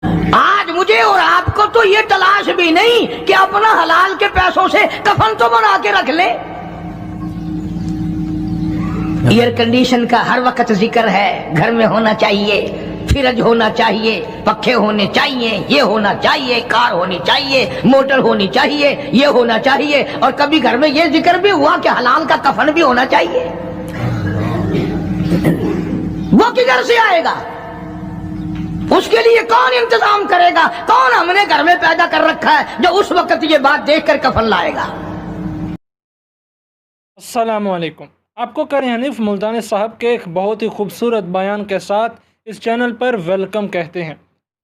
آج مجھے اور آپ کو تو یہ تلاش بھی نہیں کہ اپنا حلال کے پیسوں سے کفن تو بنا کے رکھ لیں۔ ایئر کنڈیشن کا ہر وقت ذکر ہے، گھر میں ہونا چاہیے، فریج ہونا چاہیے، پنکھے ہونے چاہیے، یہ ہونا چاہیے، کار ہونی چاہیے، موٹر ہونی چاہیے، یہ ہونا چاہیے، اور کبھی گھر میں یہ ذکر بھی ہوا کہ حلال کا کفن بھی ہونا چاہیے۔ وہ کدھر سے آئے گا؟ اس کے لیے کون انتظام کرے گا؟ کون ہم نے گھر میں پیدا کر رکھا ہے جو اس وقت یہ بات دیکھ کر کفن لائے گا؟ السلام علیکم۔ آپ کو قاری حنیف ملتانی صاحب کے ایک بہت ہی خوبصورت بیان کے ساتھ اس چینل پر ویلکم کہتے ہیں۔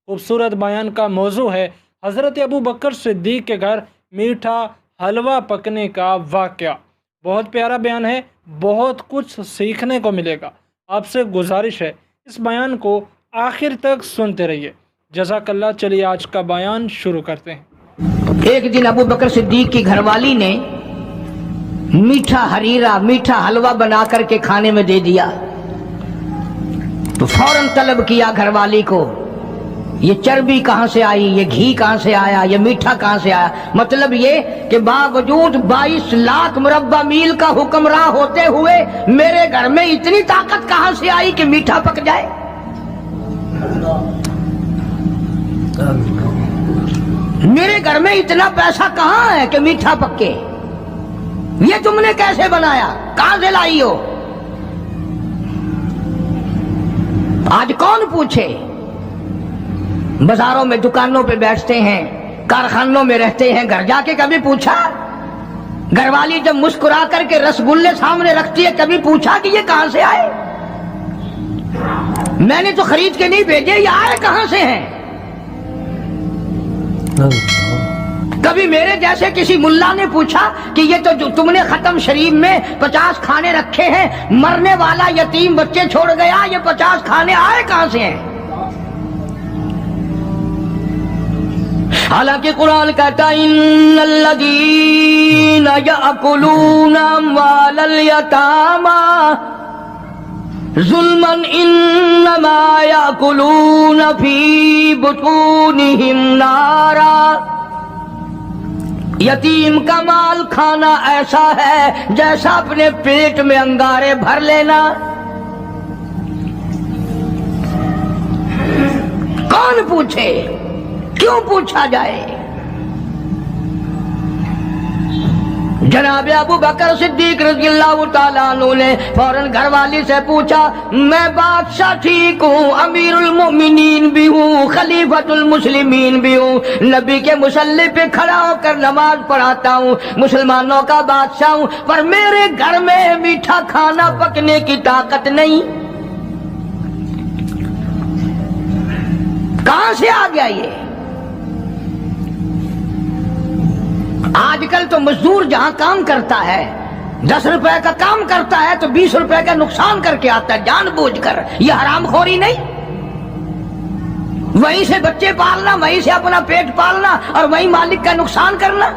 خوبصورت بیان کا موضوع ہے حضرت ابو بکر صدیق کے گھر میٹھا حلوہ پکنے کا واقعہ۔ بہت پیارا بیان ہے، بہت کچھ سیکھنے کو ملے گا۔ آپ سے گزارش ہے اس بیان کو آخر تک سنتے رہیے۔ جزاک اللہ۔ چلیے آج کا بیان شروع کرتے ہیں۔ ایک دن ابو بکر صدیق کی گھر والی نے میٹھا ہریرا، میٹھا حلوہ بنا کر کے کھانے میں دے دیا تو فوراً طلب کیا گھر والی کو، یہ چربی کہاں سے آئی، یہ گھی کہاں سے آیا، یہ میٹھا کہاں سے آیا؟ مطلب یہ کہ باوجود 22 لاکھ مربع میل کا حکمراں ہوتے ہوئے میرے گھر میں اتنی طاقت کہاں سے آئی کہ میٹھا پک جائے؟ میرے گھر میں اتنا پیسہ کہاں ہے کہ میٹھا پکے؟ یہ تم نے کیسے بنایا؟ کہاں سے لائی ہو؟ آج کون پوچھے؟ بازاروں میں دکانوں پہ بیٹھتے ہیں، کارخانوں میں رہتے ہیں، گھر جا کے کبھی پوچھا؟ گھر والی جب مسکرا کر کے رسگلے سامنے رکھتی ہے کبھی پوچھا کہ یہ کہاں سے آئے؟ میں نے تو خرید کے نہیں بھیجے، یہ آئے کہاں سے ہیں؟ کبھی میرے جیسے کسی ملا نے پوچھا کہ یہ تو جو تم نے ختم شریف میں 50 کھانے رکھے ہیں، مرنے والا یتیم بچے چھوڑ گیا، یہ 50 کھانے آئے کہاں سے ہیں؟ حالانکہ قرآن کہتا ہے ان الذین یأکلون اموال الیتامی ظلما انما یأکلون فی بطونہم نارا۔ یتیم کا مال کھانا ایسا ہے جیسا اپنے پیٹ میں انگارے بھر لینا۔ کون پوچھے؟ کیوں پوچھا جائے؟ جناب ابو بکر صدیق رضی اللہ تعالیٰ عنہ نے فوراً گھر والی سے پوچھا، میں بادشاہ ٹھیک ہوں، امیر المؤمنین بھی ہوں، خلیفۃ المسلمین بھی ہوں، نبی کے مصلی پہ کھڑا ہو کر نماز پڑھاتا ہوں، مسلمانوں کا بادشاہ ہوں، پر میرے گھر میں میٹھا کھانا پکنے کی طاقت نہیں۔ کہاں سے آ گیا یہ؟ آج کل تو مزدور جہاں کام کرتا ہے 10 روپے کا کام کرتا ہے تو 20 روپے کا نقصان کر کے آتا ہے جان بوجھ کر۔ یہ حرام خوری نہیں؟ وہیں سے بچے پالنا، وہیں سے اپنا پیٹ پالنا اور وہیں مالک کا نقصان کرنا۔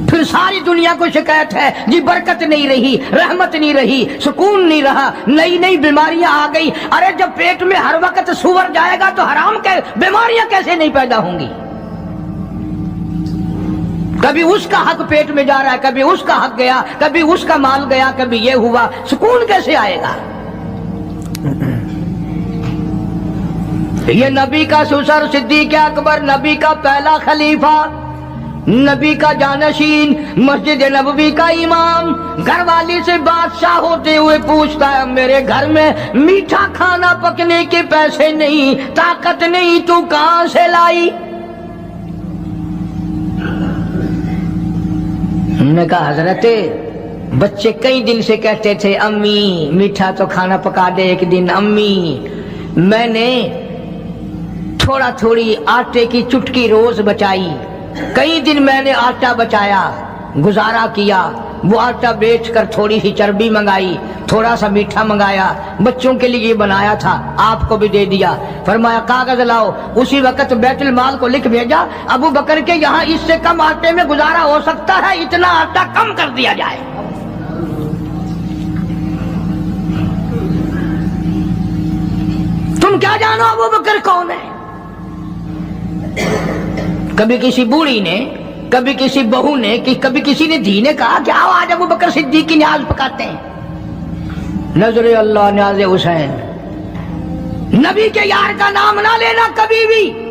پھر ساری دنیا کو شکایت ہے جی برکت نہیں رہی، رحمت نہیں رہی، سکون نہیں رہا، نئی نئی بیماریاں آ گئی۔ ارے جب پیٹ میں ہر وقت سور جائے گا تو حرام کے بیماریاں کیسے نہیں پیدا ہوں گی؟ کبھی اس کا حق پیٹ میں جا رہا ہے، کبھی اس کا حق گیا، کبھی اس کا مال گیا، کبھی یہ ہوا، سکون کیسے آئے گا؟ یہ نبی کا سسر صدیق اکبر، نبی کا پہلا خلیفہ، نبی کا جانشین، مسجد نبوی کا امام، گھر والی سے بادشاہ ہوتے ہوئے پوچھتا ہے میرے گھر میں میٹھا کھانا پکنے کے پیسے نہیں، طاقت نہیں، تو کہاں سے لائی؟ ہم نے کہا حضرت بچے کئی دن سے کہتے تھے امی میٹھا تو کھانا پکا دے ایک دن، امی میں نے تھوڑا تھوڑی آٹے کی چٹکی روز بچائی، کئی دن میں نے آٹا بچایا، گزارا کیا، وہ آٹا بیچ کر تھوڑی سی چربی منگائی، تھوڑا سا میٹھا منگایا، بچوں کے لیے بنایا تھا، آپ کو بھی دے دیا۔ فرمایا کاغذ لاؤ، اسی وقت بیت المال کو لکھ بھیجا ابو بکر کے یہاں اس سے کم آٹے میں گزارا ہو سکتا ہے، اتنا آٹا کم کر دیا جائے۔ تم तुम क्या जानो अबू बकर कौन है? कभी किसी बूढ़ी ने, कभी किसी बहू ने, कभी किसी ने धी ने कहा कि आओ आज अबू बकर सिद्दीक की न्याज पकाते हैं। नजरे अल्लाह न्याज़े हुसैन, नबी के यार का नाम ना लेना कभी भी।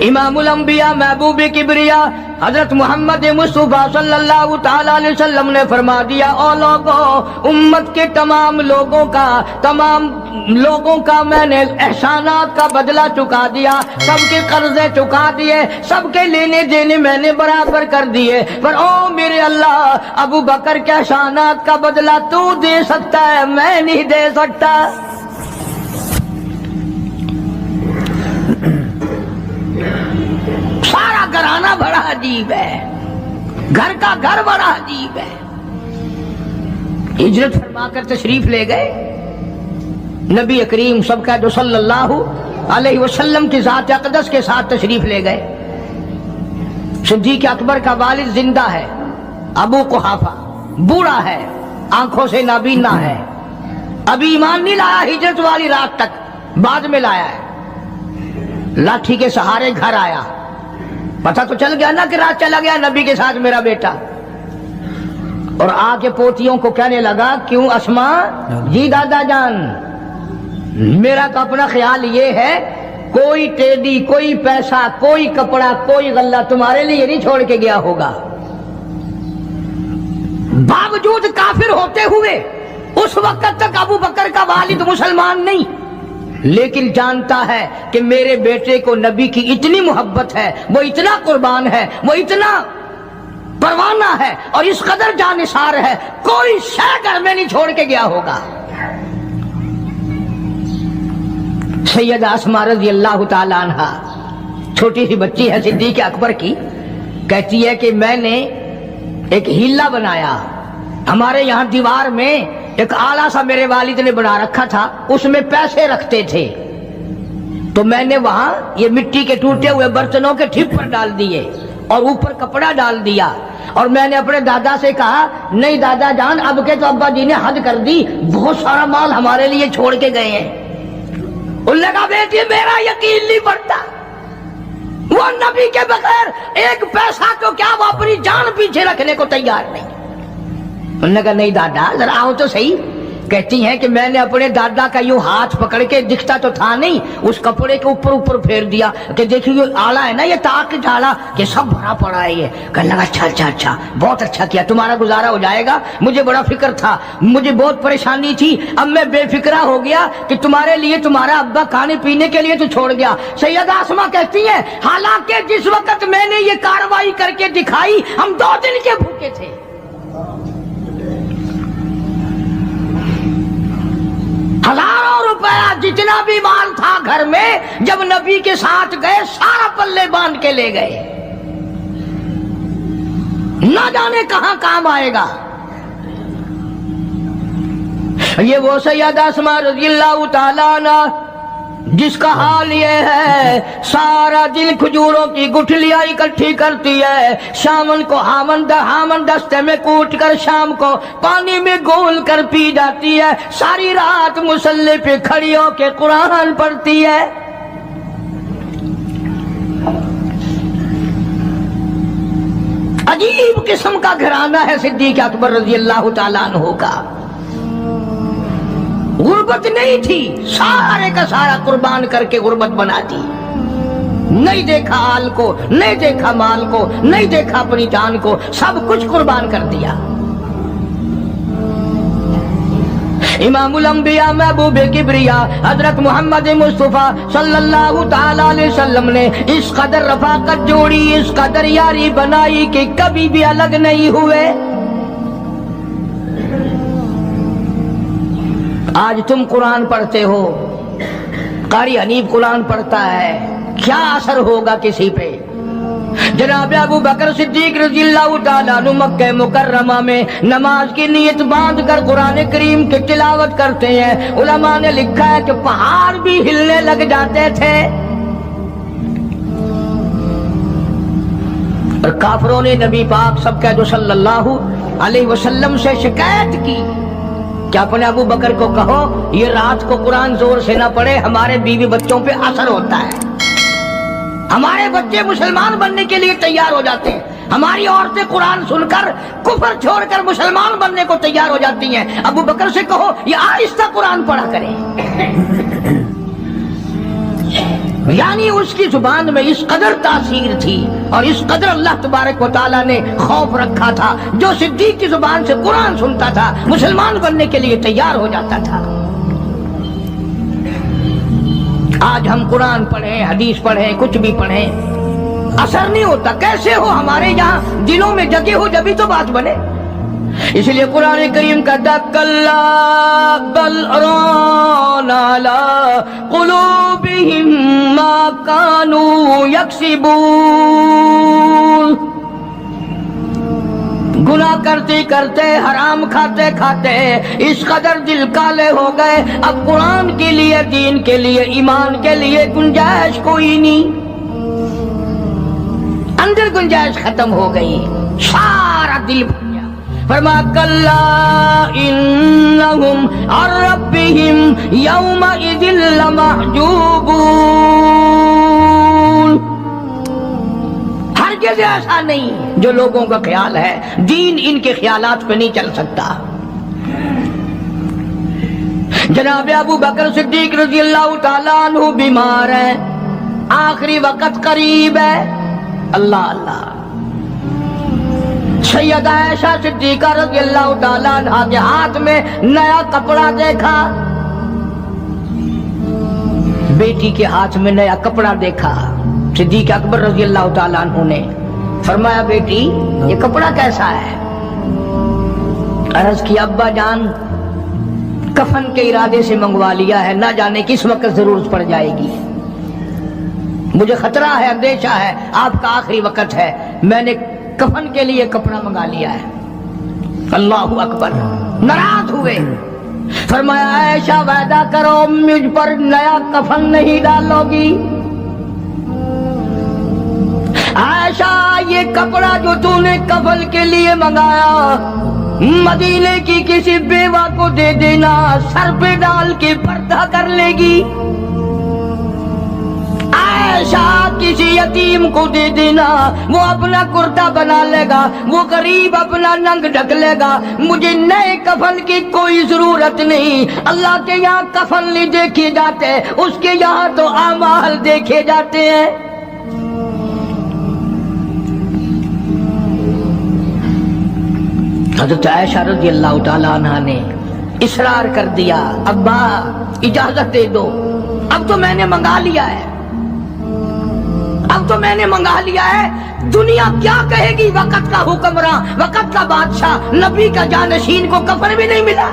इमामुल अंबिया महबूब किबरिया हजरत मोहम्मद मुस्तफा सल्लल्लाहु ताला अलैहि वसल्लम ने फरमा दिया, ओ लोगों, उम्मत के तमाम लोगों का मैंने एहसानात का बदला चुका दिया, सबके कर्जे चुका दिए, सबके लेने देने मैंने बराबर कर दिए, पर ओ मेरे अल्लाह, अबू बकर के एहसानात का बदला तू दे सकता है, मैं नहीं दे सकता। सारा घराना बड़ा अजीब है, घर का घर बड़ा अजीब है। हिजरत फरमाकर तशरीफ ले गए नबी करीम सबका जो सल्लल्लाहु अलैहि वसल्लम की ज़ात अक़दस के साथ तशरीफ ले गए। सिद्दीक़ अकबर का वालिद जिंदा है, अबू कुहाफा बूढ़ा है, आंखों से नाबीना है, अभी ईमान नहीं लाया हिजरत वाली रात तक, बाद में लाया है। लाठी के सहारे घर आया, पता तो चल गया ना कि रात चला गया नबी के साथ मेरा बेटा, और आके पोतियों को कहने लगा, क्यों अस्मा जी दादा जान, मेरा तो अपना ख्याल ये है कोई टेडी, कोई पैसा, कोई कपड़ा, कोई गल्ला तुम्हारे लिए नहीं छोड़ के गया होगा। बावजूद काफिर होते हुए उस वक्त तक अबू बकर का वालिद मुसलमान नहीं, लेकिन जानता है कि मेरे बेटे को नबी की इतनी मोहब्बत है, वो इतना कुर्बान है, वो इतना परवाना है और इस कदर जानिसार है, कोई शय घर में नहीं छोड़ के गया होगा। सैयदा अस्मा रज़ी अल्लाह ताला अन्हा, छोटी सी बच्ची है सिद्दीक़ अकबर की, कहती है कि मैंने एक हीला बनाया, हमारे यहाँ दीवार में एक आला सा मेरे वालिद ने बना रखा था, उसमें पैसे रखते थे, तो मैंने वहां ये मिट्टी के टूटे हुए बर्तनों के ठिप पर डाल दिए और ऊपर कपड़ा डाल दिया, और मैंने अपने दादा से कहा, नहीं दादा जान, अब के तो अब्बा जी ने हद कर दी, बहुत सारा माल हमारे लिए छोड़ के गए हैं। उन्होंने कहा, बेटी मेरा यकीन नहीं पड़ता, वो नबी के बगैर एक पैसा तो क्या वो अपनी जान पीछे रखने को तैयार नहीं। उन्होंने कहा, नहीं दादा जरा आओ तो सही। कहती हैं कि मैंने अपने दादा का यूं हाथ पकड़ के, दिखता तो था नहीं, उस कपड़े के ऊपर ऊपर फेर दिया कि देखिए ये आला है ना, ये ताक डाला कि सब भरा पड़ा है। ये कहने लगा, अच्छा, बहुत अच्छा किया, तुम्हारा गुजारा हो जाएगा, मुझे बड़ा फिक्र था, मुझे बहुत परेशानी थी, अब मैं बेफिक्रा हो गया कि तुम्हारे लिए तुम्हारा अब्बा खाने पीने के लिए तो छोड़ गया। सैयदा आसमा कहती है, हालांकि जिस वक्त मैंने ये कार्रवाई करके दिखाई, हम 2 दिन के भूखे थे। हजारों रुपया जितना भी माल था घर में, जब नबी के साथ गए सारा पल्ले बांध के ले गए, ना जाने कहां काम आएगा। ये वो सैयदा अस्मा रज़ियल्लाहु ताला अन्हा जिसका हाल ये है, सारा दिन खजूरों की गुठलियां इकट्ठी करती है, शामन को हामन दस्ते में कूट कर शाम को पानी में घोल कर पी जाती है, सारी रात मुसल्ले पे खड़ी होके कुरान पढ़ती है। अजीब किस्म का घराना है सिद्दीक़ अकबर रज़ियल्लाहु ताला अन्हु का। गुर्बत नहीं थी, सारे का सारा कुर्बान करके गुर्बत बना दी। नहीं देखा आल को, नहीं देखा माल को, नहीं देखा अपनी जान को, सब कुछ कुर्बान कर दिया। इमामुल अंबिया महबूब किबरिया हजरत मोहम्मद मुस्तफा सल्लल्लाहु ताला अलैहि वसल्लम ने इस कदर रफाकत जोड़ी, इस कदर यारी बनाई कि कभी भी अलग नहीं हुए। आज तुम कुरान पढ़ते हो, कारी हनीफ कुरान पढ़ता है, क्या असर होगा किसी पे? जनाब अबू बकर सिद्दीक रज़ियल्लाहु ताला अन्हु मक्के मुकर्रमा में नमाज की नीयत बांध कर कुरान करीम की तिलावत करते हैं। उलमा ने लिखा है कि पहाड़ भी हिलने लग जाते थे, और काफरों ने नबी पाक सबका जो सल्लल्लाहु अलैहि वसल्लम से शिकायत की कि अपने अबू बकर को कहो ये रात को कुरान जोर से ना पढ़े, हमारे बीवी बच्चों पे असर होता है, हमारे बच्चे मुसलमान बनने के लिए तैयार हो जाते हैं, हमारी औरतें कुरान सुनकर कुफर छोड़कर मुसलमान बनने को तैयार हो जाती हैं। अबू बकर से कहो ये आहिस्ता कुरान पढ़ा करे। यानी उसकी जुबान में इस कदर तासीर थी और इस कदर अल्लाह तबारक व तआला ने खौफ रखा था, जो सिद्दीक की जुबान से कुरान सुनता था मुसलमान बनने के लिए तैयार हो जाता था। आज हम कुरान पढ़ें, हदीस पढ़ें, कुछ भी पढ़ें, असर नहीं होता। कैसे हो? हमारे यहाँ दिलों में जगह हो जब तो बात बने। इसलिए कुरान करीम का कल्ला बल राना अला कुलूबिहिम मा कानू यक्सिबून। गुनाह करते करते, हराम खाते खाते इस कदर दिल काले हो गए, अब कुरान के लिए, दीन के लिए, ईमान के लिए गुंजाइश कोई नहीं, अंदर गुंजाइश खत्म हो गई, सारा दिल भर गया। फरमा कल्ला इन्नहुम अन रब्बिहिम यौमा इदिल लमहजूबून। हरगिज़ ऐसा नहीं जो लोगों का ख्याल है, दीन इनके ख्यालात पे नहीं चल सकता। जनाब अबू बकर सिद्दीक रज़ी अल्लाह तआला अन्हु बीमार है, आखिरी वक्त करीब है। अल्लाह अल्लाह। सैयदा आयशा सिद्दीका रज़ी अल्लाह तआला अन्हा के हाथ में नया कपड़ा देखा, बेटी के हाथ में नया कपड़ा देखा। सिद्दीक अकबर रज़ी अल्लाह तआला अन्हु ने फरमाया, बेटी ये कपड़ा कैसा है? अर्ज की, अब्बा जान कफन के इरादे से मंगवा लिया है, ना जाने किस वक्त जरूरत पड़ जाएगी, मुझे खतरा है, अंदेशा है, आपका आखिरी वक्त है, मैंने कफन के लिए कपड़ा मंगा लिया है। अल्लाहु अकबर। नाराज हुए, फरमाया आयशा वादा करो मुझ पर नया कफन नहीं डालोगी। आयशा ये कपड़ा जो तूने कफन के लिए मंगाया मदीने की किसी बेवा को दे देना, सर पे डाल के पर्दा कर लेगी। आयशा किसी यतीम को दे देना, वो अपना कुर्ता बना लेगा, वो गरीब अपना नंग ढक लेगा, मुझे नए कफन की कोई जरूरत नहीं। अल्लाह के यहाँ कफन नहीं देखे जाते, उसके यहाँ तो आमाल देखे जाते हैं। हज़रत आयशा रज़ी अल्लाह तआला अन्हा ने इसरार कर दिया, अब्बा इजाजत दे दो, अब तो मैंने मंगा लिया है, अब तो मैंने मंगा लिया है, दुनिया क्या कहेगी? वक़्त का हुक्मरान, वक़्त का बादशाह, नबी का जानशीन को कफन भी नहीं मिला।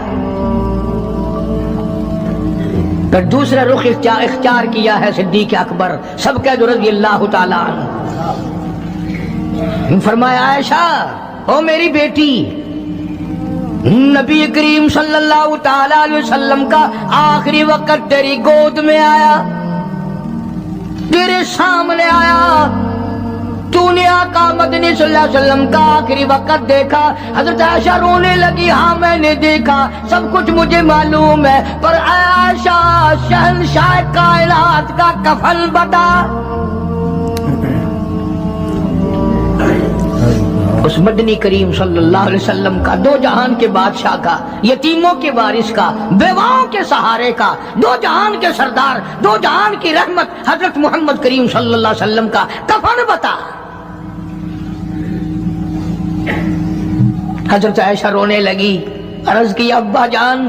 फिर दूसरा रुख इख्तियार किया है सिद्दीक अकबर सबके रज़ी अल्लाह तआला अन्हु। फरमाया आयशा, ओ मेरी बेटी, नबी करीम सल्लल्लाहु तआला अलैहि वसल्लम का आखिरी वक्त तेरी गोद में आया, तेरे सामने आया, तूने आका मदनी सल्लल्लाहु अलैहि वसल्लम का आखिरी वक्त देखा। हज़रत आयशा रोने लगी, हाँ मैंने देखा, सब कुछ मुझे मालूम है, पर आयशा शहंशाह कायनात का कफन बता। उस मदनी करीम सल्लल्लाहु अलैहि वसल्लम का, दो जहान के बादशाह का, यतीमों के वारिस का, बेवाओं के सहारे का, दो जहान के सरदार, दो जहान की रहमत हजरत मोहम्मद करीम सल्लल्लाहु अलैहि वसल्लम का कफन बता। हजरत आयशा रोने लगी, अर्ज की, अब्बा जान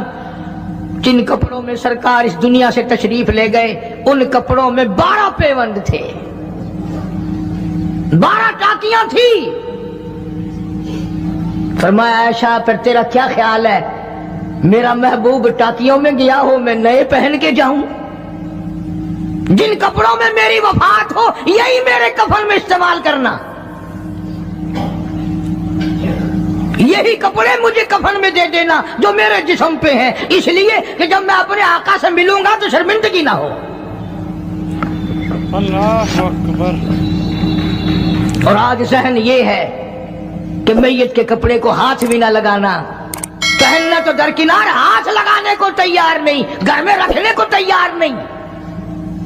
जिन कपड़ों में सरकार इस दुनिया से तशरीफ ले गए, उन कपड़ों में 12 पेवंद थे, 12 टाकियां थी। फरमाया आयशा, फिर तेरा क्या ख्याल है, मेरा महबूब टाकियों में गया हो, मैं नए पहन के जाऊं? जिन कपड़ों में मेरी वफात हो यही मेरे कफन में इस्तेमाल करना, यही कपड़े मुझे कफन में दे देना जो मेरे जिस्म पे हैं, इसलिए कि जब मैं अपने आका से मिलूंगा तो शर्मिंदगी ना हो। अल्लाह अकबर। और आज सहन ये है कि मैयत के कपड़े को हाथ भी ना लगाना, पहनना तो दरकिनार, हाथ लगाने को तैयार नहीं, घर में रखने को तैयार नहीं।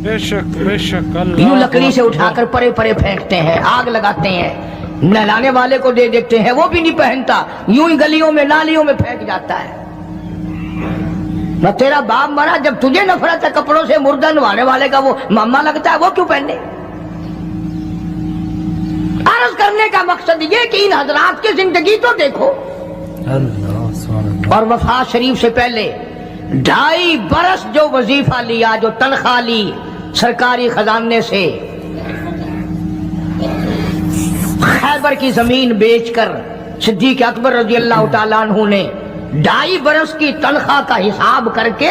बेशक बेशक, यूं लकड़ी से उठाकर परे परे फेंकते हैं, आग लगाते हैं, नहलाने वाले को दे देते हैं, वो भी नहीं पहनता, यूं ही गलियों में नालियों में फेंक जाता है। न तेरा बाप मरा, जब तुझे नफरत है कपड़ों से, मुर्दा नवाने वाले का वो मामा लगता है, वो क्यों पहने? अर्ज करने का मकसद ये कि इन हजरात की जिंदगी तो देखो। और वफा शरीफ से पहले 2.5 बरस जो वजीफा लिया, जो तनख्वाह ली सरकारी खजाने से, खैबर की जमीन बेचकर सिद्दीक अकबर रजी अल्लाह तआला अन्हु ने 2.5 बरस की तनख्वाह का हिसाब करके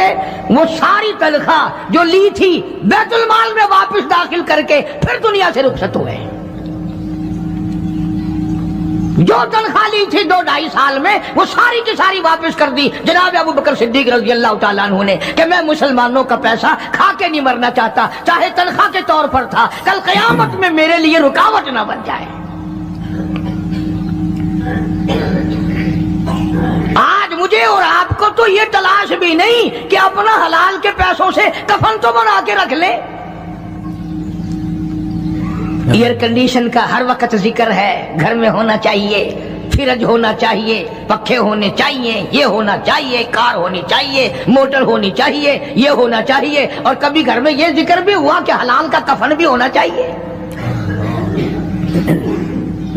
वो सारी तनख्वाह जो ली थी बैतुल माल में वापस दाखिल करके फिर दुनिया से रुखसत हुए। जो तनख्वाह ली थी 2-2.5 साल में, वो सारी की सारी वापस कर दी जनाब अबू बकर सिद्दीक रज़ी अल्लाह तआला अन्हु ने, कि मैं मुसलमानों का पैसा खा के नहीं मरना चाहता, चाहे तनख्वाह के तौर पर था, कल क़यामत में मेरे लिए रुकावट ना बन जाए। आज मुझे और आपको तो ये तलाश भी नहीं कि अपना हलाल के पैसों से कफन तो बना के रख ले। एयर कंडीशन का हर वक्त जिक्र है, घर में होना चाहिए, फ्रिज होना चाहिए, पक्खे होने चाहिए, ये होना चाहिए, कार होनी चाहिए, मोटर होनी चाहिए, ये होना चाहिए। और कभी घर में ये जिक्र भी हुआ कि हलाल का कफन भी होना चाहिए।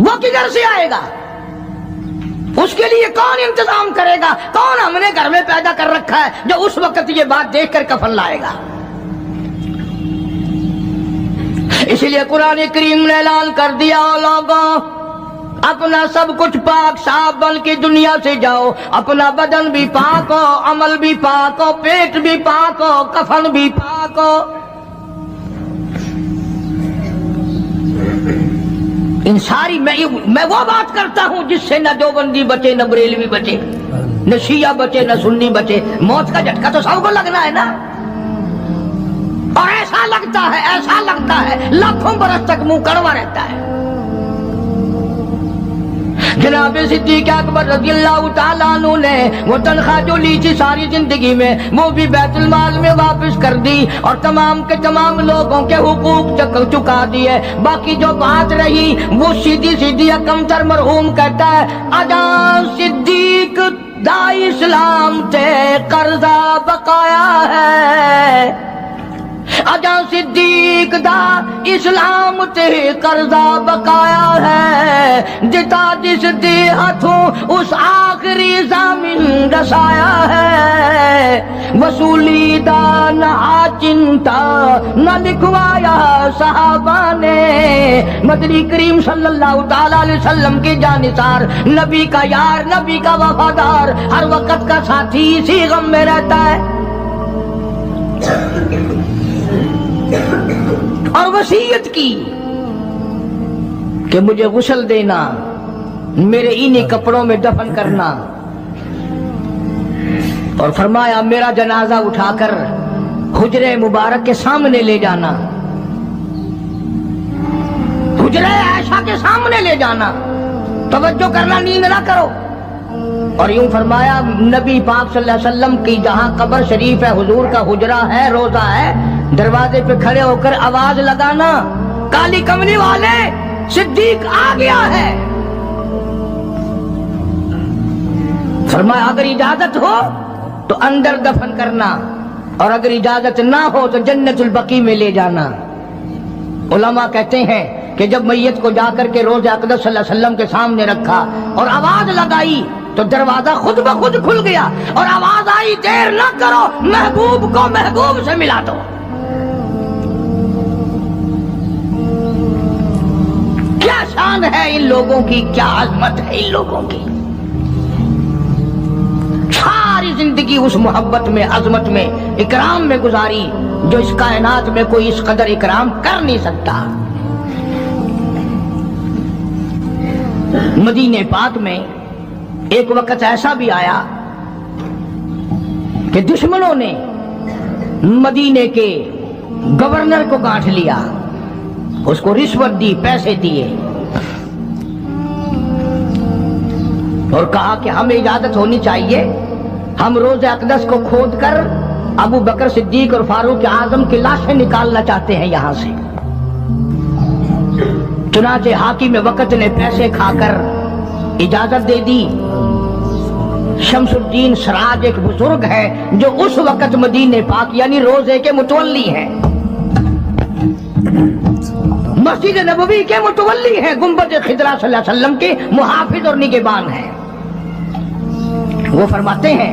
वो किधर से आएगा? उसके लिए कौन इंतजाम करेगा? कौन हमने घर में पैदा कर रखा है जो उस वक्त ये बात देखकर कफन लाएगा? इसलिए कुरान करीम ने ऐलान कर दिया, लोगों अपना सब कुछ पाक साफ बन के दुनिया से जाओ, अपना बदन भी पाक हो, अमल भी पाक हो, पेट भी पाक हो, कफन भी पाक हो। इन सारी मैं वो बात करता हूं जिससे न देवबंदी बचे, न बरेलवी बचे, न शिया बचे, न सुन्नी बचे। मौत का झटका तो सबको लगना है ना। और ऐसा लगता है लाखों बरस तक मुंह कड़वा रहता है। जनाब सिद्दीक अकबर रज़ी अल्लाह तआला अन्हु ने वो तनख्वाह जो ली थी सारी जिंदगी में, वो भी बैतुल माल में वापस कर दी और तमाम के तमाम लोगों के हुकूक चुका दिए। बाकी जो बात रही वो सीधी सीधी अकमतर मरहूम कहता है, अजा सिद्दीक दा इस्लाम ते कर्जा बकाया है, अजा सिद्दीक दा इस्लाम ते कर्जा बकाया है, जिता जिस दे हाथों उस आखिरी जामिन रसाया है, वसूली दा ना चिंता न लिखवाया सहाबा ने। मदनी करीम सल्लल्लाहु ताला अलैहि वसल्लम के जानिसार, नबी का यार, नबी का वफादार, हर वक्त का साथी इसी गम में रहता है। और वसीयत की कि मुझे गुस्ल देना, मेरे इन्हीं कपड़ों में दफन करना, और फरमाया मेरा जनाजा उठाकर हुजरे मुबारक के सामने ले जाना, हुजरे आयशा के सामने ले जाना, तवज्जो करना, नींद ना करो। और यूं फरमाया नबी पाक सल्लल्लाहु अलैहि वसल्लम की जहां कब्र शरीफ है, हुजूर का हुजरा है, रोजा है, दरवाजे पे खड़े होकर आवाज लगाना, काली कमली वाले सिद्दीक आ गया है। फरमाया अगर इजाजत हो तो अंदर दफन करना, और अगर इजाजत ना हो तो जन्नतुल बकी में ले जाना। उलमा कहते हैं कि जब मैयत को जाकर के रोज़े अक़दस सल्लल्लाहु अलैहि वसल्लम के सामने रखा और आवाज लगाई तो दरवाजा खुद ब खुद खुल गया और आवाज आई, देर न करो, महबूब को महबूब से मिला दो। क्या शान है इन लोगों की, क्या अजमत है इन लोगों की। सारी जिंदगी उस मोहब्बत में, अजमत में, इकराम में गुजारी जो इस कायनात में कोई इस कदर इकराम कर नहीं सकता। मदीने पाक में एक वक्त ऐसा भी आया कि दुश्मनों ने मदीने के गवर्नर को गांठ लिया, उसको रिश्वत दी, पैसे दिए और कहा कि हमें इजाजत होनी चाहिए हम रोज़े अक़दस को खोद कर अबू बकर सिद्दीक और फारूक आजम की लाशें निकालना चाहते हैं यहां से। चुनाचे हाकिम वक्त ने पैसे खाकर इजाजत दे दी। शमसुद्दीन सराज एक बुजुर्ग है जो उस वक्त मदीने पाक यानी रोजे के मुतवल्ली हैं, मस्जिद नबवी के मुतवल्ली हैं, गुंबद खिदरा सल्लल्लाहु अलैहि वसल्लम के मुहाफिज और निगहबान हैं। वो फरमाते हैं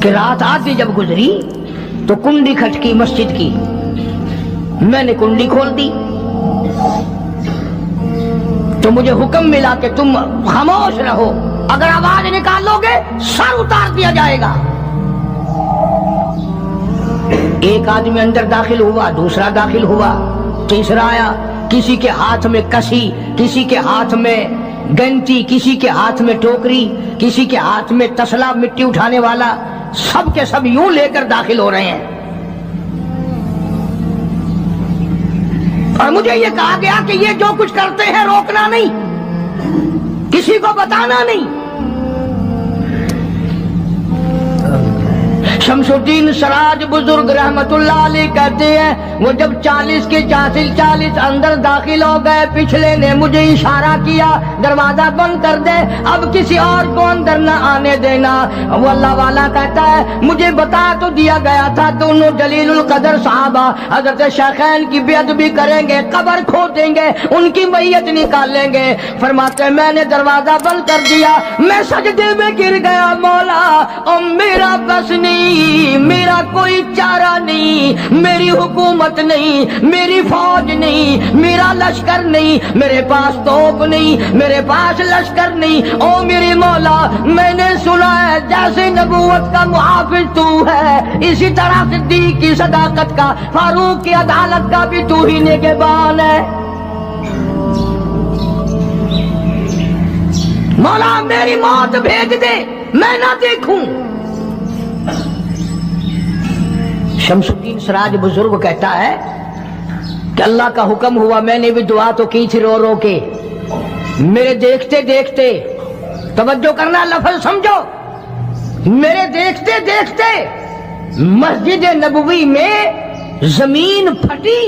कि रात आधी जब गुजरी तो कुंडी खटकी मस्जिद की, मैंने कुंडी खोल दी तो मुझे हुक्म मिला कि तुम खामोश रहो, अगर आवाज निकालोगे सर उतार दिया जाएगा। एक आदमी अंदर दाखिल हुआ, दूसरा दाखिल हुआ, तीसरा आया, किसी के हाथ में कसी, किसी के हाथ में गंती, किसी के हाथ में टोकरी, किसी के हाथ में तसला मिट्टी उठाने वाला, सब के सब यूं लेकर दाखिल हो रहे हैं। और मुझे ये कहा गया कि ये जो कुछ करते हैं रोकना नहीं, किसी को बताना नहीं। शमसुद्दीन सराज बुजुर्ग रहमतुल्लाह अलैह कहते हैं वो जब 40 के 40 अंदर दाखिल हो गए, पिछले ने मुझे इशारा किया दरवाजा बंद कर दे, अब किसी और को अंदर न आने देना। वो अल्लाह वाला कहता है मुझे बता तो दिया गया था दोनों जलीलुल कदर साहबा हजरत शेखैन की बेअदबी करेंगे, कब्र खोदेंगे, उनकी मैयत निकालेंगे। फरमाते मैंने दरवाजा बंद कर दिया, मैं सजदे में गिर गया, मौला और मेरा बस नहीं, मेरा कोई चारा नहीं, मेरी हुकूमत नहीं, मेरी फौज नहीं, मेरा लश्कर नहीं, मेरे पास तोप नहीं, मेरे पास लश्कर नहीं। ओ मेरे मौला, मैंने सुना है जैसे नबूवत का मुहाफिज तू है, इसी तरह सिद्दीक की सदाकत का, फारूक की अदालत का भी तू ही निगहबान है। मौला मेरी मौत भेज दे, मैं ना देखूं। शमसुद्दीन सराज बुजुर्ग कहता है कि अल्लाह का हुक्म हुआ, मैंने भी दुआ तो की थी रो रो के, मेरे देखते देखते, तवज्जो करना लफ्ज समझो, मेरे देखते देखते मस्जिद नबवी में जमीन फटी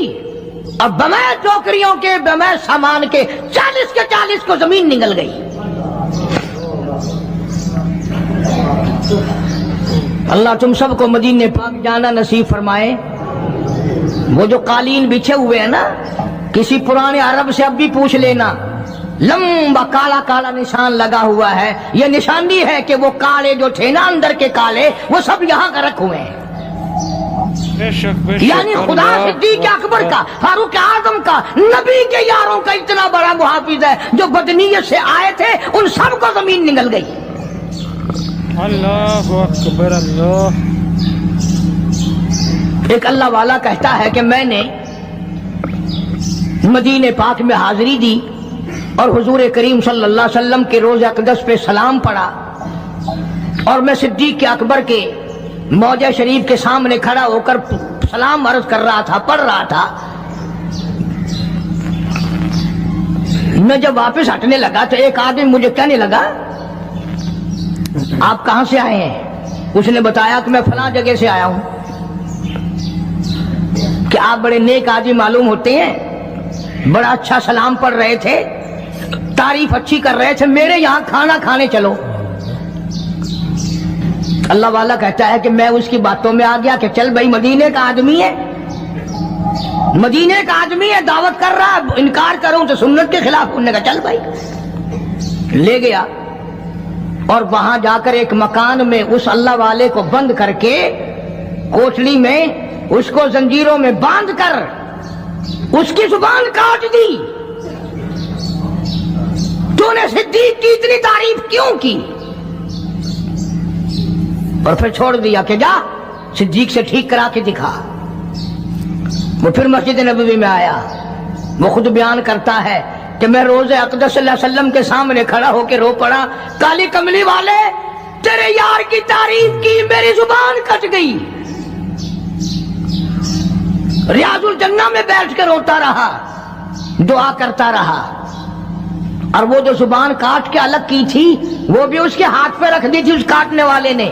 और बमै टोकरियों के बमै सामान के 40 को जमीन निगल गई। अल्लाह तुम सबको मदीने पाक जाना नसीब फरमाए। वो जो कालीन बिछे हुए हैं ना, किसी पुराने अरब से अब भी पूछ लेना, लंबा काला काला निशान लगा हुआ है, ये निशानी है कि वो काले जो थे ना अंदर के काले, वो सब यहाँ का रख हुए हैं। यानी खुदा सिद्दीक अकबर का, फारूक आजम का, नबी के यारों का इतना बड़ा मुहाफिज है, जो बदनीयत से आए थे उन सबको जमीन निगल गई। अल्लाह अकबर अल्लाह। एक अल्लाह वाला कहता है कि मैंने मदीने पाक में हाजिरी दी और हुजूर करीम सल्लल्लाहु अलैहि वसल्लम के रोज़े अक़दस पे सलाम पढ़ा, और मैं सिद्दीक के अकबर के मौजे शरीफ के सामने खड़ा होकर सलाम अर्ज कर रहा था, पढ़ रहा था। मैं जब वापस हटने लगा तो एक आदमी मुझे कहने लगा आप कहां से आए हैं? उसने बताया कि मैं फलां जगह से आया हूं। कि आप बड़े नेक आदमी मालूम होते हैं, बड़ा अच्छा सलाम पढ़ रहे थे, तारीफ अच्छी कर रहे थे, मेरे यहां खाना खाने चलो। अल्लाह वाला कहता है कि मैं उसकी बातों में आ गया कि चल भाई, मदीने का आदमी है, मदीने का आदमी है, दावत कर रहा है, इनकार करूं तो सुन्नत के खिलाफ। उन्होंने कहा चल भाई, ले गया और वहां जाकर एक मकान में उस अल्लाह वाले को बंद करके कोठली में उसको जंजीरों में बांध कर उसकी जुबान काट दी। तूने सिद्दीक की इतनी तारीफ क्यों की? और फिर छोड़ दिया कि जा सिद्दीक से ठीक करा के दिखा। वो फिर मस्जिद नबवी में आया। वो खुद बयान करता है कि मैं रोज़े अक़दस सल्लल्लाहु अलैहि वसल्लम के सामने खड़ा होकर रो पड़ा, काली कमली वाले तेरे यार की तारीफ की, मेरी जुबान कट गई। रियाजुल जन्ना में बैठ कर रोता रहा, दुआ करता रहा। اور وہ جو زبان کاٹ کے الگ کی تھی وہ بھی اس کے ہاتھ پہ رکھ دی تھی اس کاٹنے والے نے.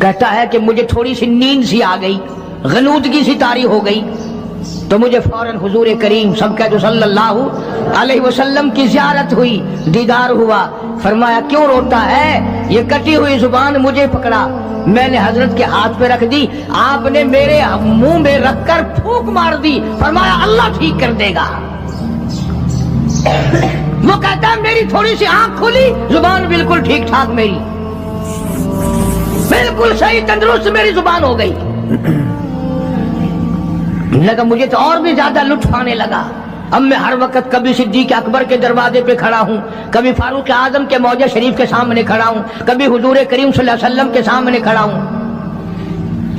کہتا ہے کہ مجھے تھوڑی سی نیند سی آ گئی, غنودگی سی طاری ہو گئی, تو مجھے فوراً حضور کریم سب کہتے صلی اللہ علیہ وسلم کی زیارت ہوئی, دیدار ہوا. فرمایا کیوں روتا ہے؟ یہ کٹی ہوئی زبان مجھے پکڑا, میں نے حضرت کے ہاتھ پہ رکھ دی, آپ نے میرے منہ میں رکھ کر پھونک مار دی. فرمایا اللہ ٹھیک کر دے گا. وہ کہتا ہے میری تھوڑی سی آنکھ کھلی, زبان بالکل ٹھیک ٹھاک, میری بالکل صحیح تندرست میری زبان ہو گئی. لگا مجھے تو اور بھی زیادہ لطف آنے لگا. اب میں ہر وقت کبھی صدیق اکبر کے دروازے پہ کھڑا ہوں, کبھی فاروق اعظم کے موضع شریف کے سامنے کھڑا ہوں, کبھی حضور کریم صلی اللہ علیہ وسلم کے سامنے کھڑا ہوں.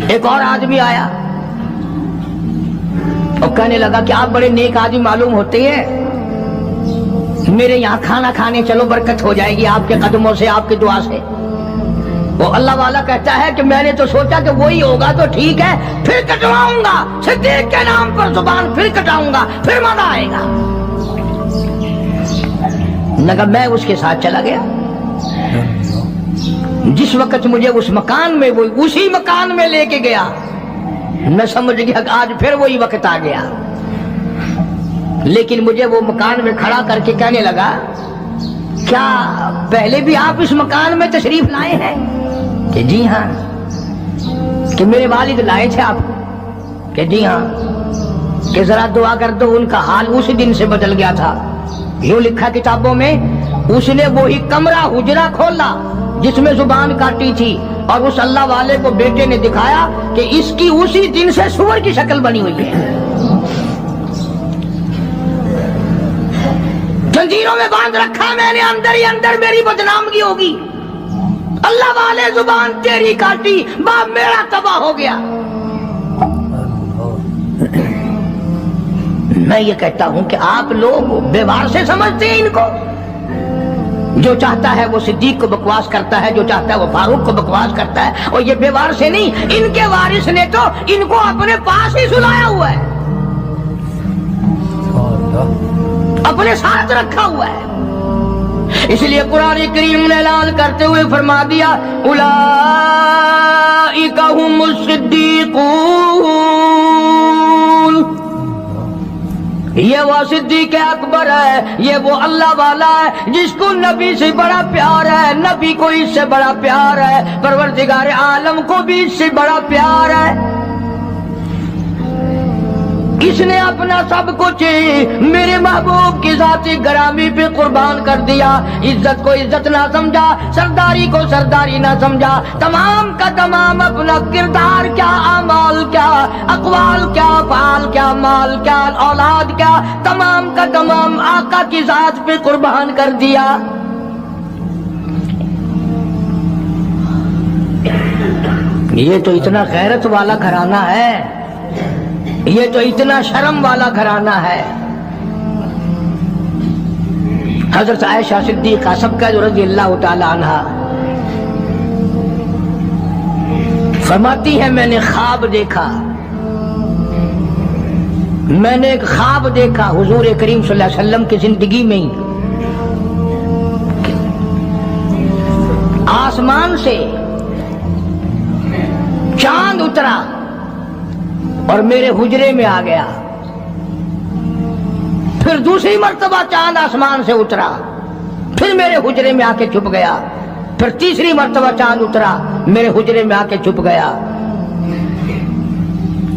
ایک اور آدمی آیا اور کہنے لگا کہ آپ بڑے نیک آدمی معلوم ہوتے ہیں, میرے یہاں کھانا کھانے چلو, برکت ہو جائے گی آپ کے قدموں سے, آپ کی دعا سے. وہ اللہ والا کہتا ہے کہ میں نے تو سوچا کہ وہی ہوگا تو ٹھیک ہے, پھر کٹواؤں گا صدیق کے نام پر زبان, پھر کٹاؤں گا, پھر مزہ آئے گا. لگا میں اس کے ساتھ چلا گیا. جس وقت مجھے اس مکان میں, وہ اسی مکان میں لے کے گیا, میں سمجھ گیا کہ آج پھر وہی وقت آ گیا. لیکن مجھے وہ مکان میں کھڑا کر کے کہنے لگا کیا پہلے بھی آپ اس مکان میں تشریف لائے ہیں؟ کہ جی ہاں. کہ میرے والد لائے تھے آپ؟ کہ جی ہاں. کہ ذرا دعا کر دو, ان کا حال اسی دن سے بدل گیا تھا. یوں لکھا کتابوں میں, اس نے وہی کمرہ حجرہ کھولا جس میں زبان کاٹی تھی, اور اس اللہ والے کو بیٹے نے دکھایا کہ اس کی اسی دن سے سور کی شکل بنی ہوئی ہے. زنجیروں میں باندھ رکھا میں نے, اندر ہی اندر میری بدنامگی ہوگی. اللہ والے زبان تیری کاٹی, باپ میرا تباہ ہو گیا. میں یہ کہتا ہوں کہ آپ لوگ بیوار سے سمجھتے ہیں ان کو. جو چاہتا ہے وہ صدیق کو بکواس کرتا ہے, جو چاہتا ہے وہ فاروق کو بکواس کرتا ہے, اور یہ بیوار سے نہیں, ان کے وارث نے تو ان کو اپنے پاس ہی سلایا ہوا ہے, اپنے ساتھ رکھا ہوا ہے. اس لیے قرآن کریم نے اعلان کرتے ہوئے فرما دیا اولئک هم الصدیقون, یہ وہ صدیق اکبر ہے, یہ وہ اللہ والا ہے جس کو نبی سے بڑا پیار ہے, نبی کو اس سے بڑا پیار ہے, پروردگار عالم کو بھی اس سے بڑا پیار ہے. اس نے اپنا سب کچھ میرے محبوب کی ذات گرامی پہ قربان کر دیا. عزت کو عزت نہ سمجھا, سرداری کو سرداری نہ سمجھا, تمام کا تمام اپنا کردار کیا, اعمال کیا, اقوال کیا, افعال کیا, مال کیا, اولاد کیا, تمام کا تمام آقا کی ذات پہ قربان کر دیا. یہ تو اتنا غیرت والا گھرانہ ہے, یہ تو اتنا شرم والا گھرانہ ہے. حضرت عائشہ صدیقہ سبقہ رضی اللہ تعالی عنہا فرماتی ہے میں نے خواب دیکھا, میں نے ایک خواب دیکھا حضور کریم صلی اللہ علیہ وسلم کی زندگی میں ہی. آسمان سے چاند اترا اور میرے حجرے میں آ گیا. پھر دوسری مرتبہ چاند آسمان سے اترا, پھر میرے حجرے میں آ کے چھپ گیا. پھر تیسری مرتبہ چاند اترا, میرے حجرے میں آ کے چھپ گیا.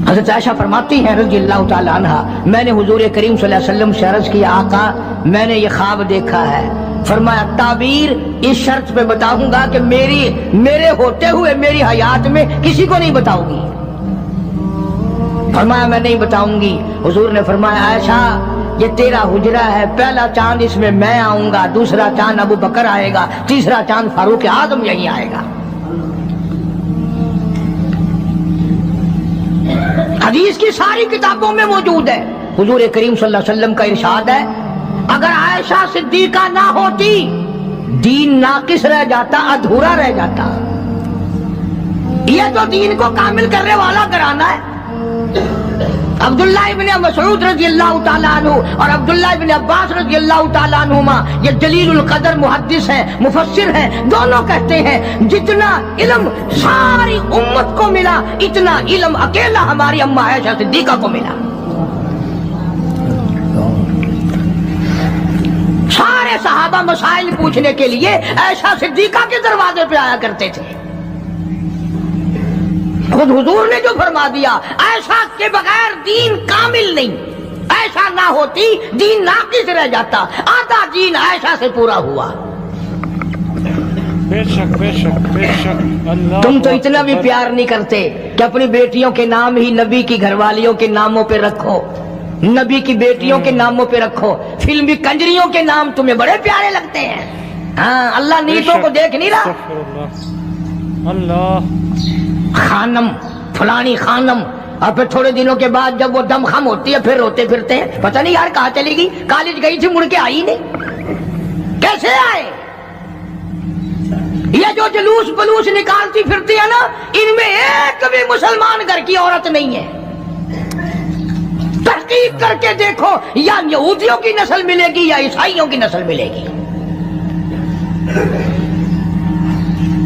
حضرت عائشہ فرماتی ہیں رضی اللہ تعالی عنہا, میں نے حضور کریم صلی اللہ علیہ وسلم سے عرض کیا آقا میں نے یہ خواب دیکھا ہے. فرمایا تعبیر اس شرط پہ بتاؤں گا کہ میرے ہوتے ہوئے میری حیات میں کسی کو نہیں بتاؤں گی. فرمایا میں نہیں بتاؤں گی. حضور نے فرمایا عائشہ یہ تیرا حجرہ ہے, پہلا چاند اس میں میں آؤں گا, دوسرا چاند ابو بکر آئے گا, تیسرا چاند فاروق اعظم یہیں آئے گا. حدیث کی ساری کتابوں میں موجود ہے. حضور کریم صلی اللہ علیہ وسلم کا ارشاد ہے اگر عائشہ صدیقہ نہ ہوتی دین ناقص رہ جاتا, ادھورا رہ جاتا. یہ تو دین کو کامل کرنے والا گھرانہ ہے. अब्दुल्ला इब्न मसऊद रजी अल्लाह ताला अन्हु और अब्दुल्ला इब्न अब्बास रजी अल्लाह ताला अन्हुमा, ये जलीलुल कदर मुहद्दिस है, मुफस्सिर है, दोनों कहते हैं जितना इल्म सारी उम्मत को मिला इतना इल्म अकेला हमारी अम्मा आयशा सिद्दीका को मिला। सारे सहाबा मसाइल पूछने के लिए आयशा सिद्दीका के दरवाजे पे आया करते थे। खुद हुजूर ने जो फरमा दिया, ऐसा के बगैर दीन कामिल नहीं, ऐसा ना होती दीन नाकिस रह जाता, आधा दीन ऐसा से पूरा हुआ। बेशक बेशक बेशक। अल्लाह तुम तो इतना भी प्यार नहीं करते कि अपनी बेटियों के नाम ही नबी की घरवालियों के नामों पे रखो, नबी की बेटियों के नामों पे रखो, फिल्मी कंजरियों के नाम तुम्हें बड़े प्यारे लगते हैं। हाँ, अल्लाह नीतों को देख नहीं रहा। अल्लाह खानम, फलानी खानम, और फिर थोड़े दिनों के बाद जब वो दम खम होती है फिर रोते फिरते हैं, पता नहीं यार कहाँ चली गई, कॉलेज गई थी मुड़ के आई नहीं, कैसे आए? ये जो जुलूस बलूस निकालती फिरती है ना, इनमें एक भी मुसलमान घर की औरत नहीं है। तहकीक करके देखो, या यहूदियों की नस्ल मिलेगी या ईसाइयों की नस्ल मिलेगी।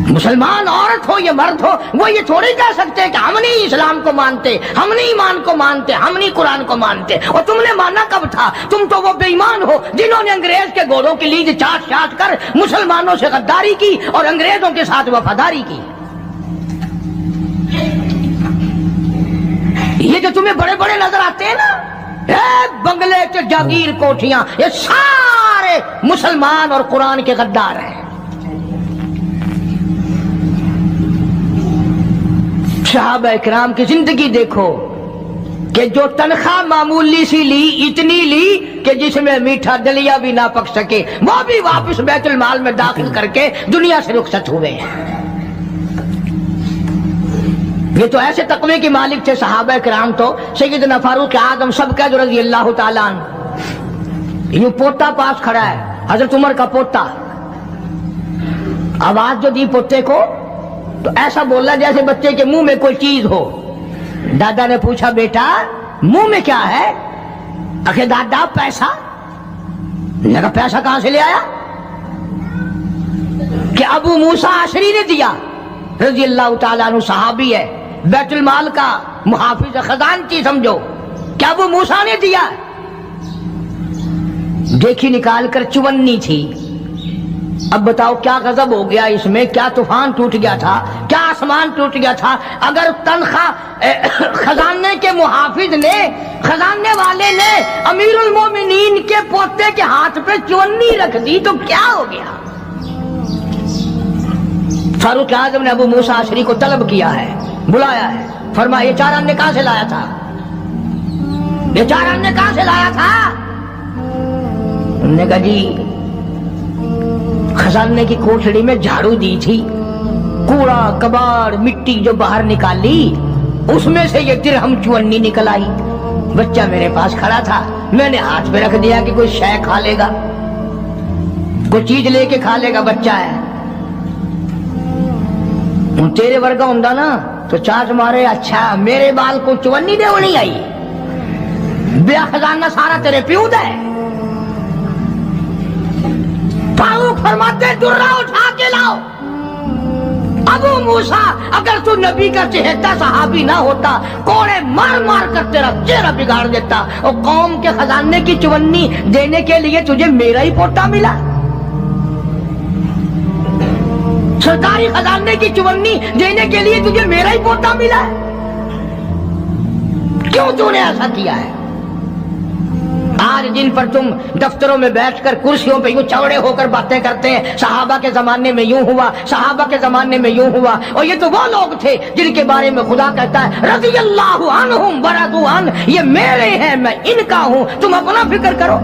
मुसलमान औरत हो या मर्द हो, वो ये थोड़ी कह सकते कि हम नहीं इस्लाम को मानते, हम नहीं ईमान को मानते, हम नहीं कुरान को मानते। और तुमने माना कब था? तुम तो वो बेईमान हो जिन्होंने अंग्रेज के घोड़ों की लीज चाट चाट कर मुसलमानों से गद्दारी की और अंग्रेजों के साथ वफादारी की। ये जो तुम्हें बड़े बड़े नजर आते हैं ना, बंगले के जागीर कोठियां, ये सारे मुसलमान और कुरान के गद्दार हैं। सहाबा इकराम की जिंदगी देखो कि जो तनख्वाह मामूली सी ली, इतनी ली कि जिसमें मीठा दलिया भी ना पक सके, वो भी वापस बैतुल माल में दाखिल करके दुनिया से रुखसत हुए। ये तो ऐसे तकवे के मालिक थे सहाबा इकराम। तो सैयदना फारूक आजम सबका जो रज़ी अल्लाह ताला अन्हु, यूं पोता पास खड़ा है, हजरत उमर का पोता, आवाज जो दी पोते को तो ऐसा बोला जैसे बच्चे के मुंह में कोई चीज हो। दादा ने पूछा, बेटा मुंह में क्या है? आखिर दादा पैसा। मैंने कहा पैसा कहां से ले आया? कि अबू मूसा अशरी ने दिया, रज़ी अल्लाह ताला अन्हु सहाबी है, बैतुल माल का मुहाफिज खजानची समझो, क्या अबू मूसा ने दिया? देखी निकाल कर चुवन्नी थी। अब बताओ क्या गजब हो गया इसमें, क्या तूफान टूट गया था, क्या आसमान टूट गया था। अगर तनख्वाह खजाने के मुहाफिज ने, खजाने वाले ने अमीरुल मोमिनीन के पोते के हाथ पे चुन्नी रख दी तो क्या हो गया? फारूक आजम ने अबू मूसा अशरी को तलब किया है, बुलाया है, फरमाया ये चार अन्य कहां से लाया था? ये चार अन्य कहां से लाया था? उन्होंने कहा जी खजाने की कोठड़ी में झाड़ू दी थी, कूड़ा कबाड़ मिट्टी जो बाहर निकाली उसमें से ये दिरहम चुन्नी निकल आई। बच्चा मेरे पास खड़ा था, मैंने हाथ पे रख दिया कि कोई शय खा लेगा, कोई चीज लेके खा लेगा, बच्चा है। तेरे वर्गा होंदा ना तो चाट मारे, अच्छा मेरे बाल को चुन्नी दे नहीं आई, बेया खजाना सारा तेरे प्यू दा है। फारूक फरमाते दुर्रा उठा के लाओ। अबू मूसा अगर तू नबी का चहेता सहाबी ना होता, कोड़े मार मार कर तेरा चेहरा बिगाड़ देता। और कौम के खजाने की चुन्नी देने के लिए तुझे मेरा ही पोता मिला, सरकारी खजाने की चुन्नी देने के लिए तुझे मेरा ही पोता मिला। क्यों तूने ऐसा किया है? आज जिन पर तुम दफ्तरों में बैठकर कुर्सियों पे यूं चौड़े होकर बातें करते हैं, सहाबा के जमाने में यूं हुआ, सहाबा के जमाने में यूं हुआ। और ये तो वो लोग थे जिनके बारे में खुदा कहता है रज़ियल्लाहु अन्हुम व रज़ू अन, ये मेरे हैं मैं इनका हूं, तुम अपना फिक्र करो।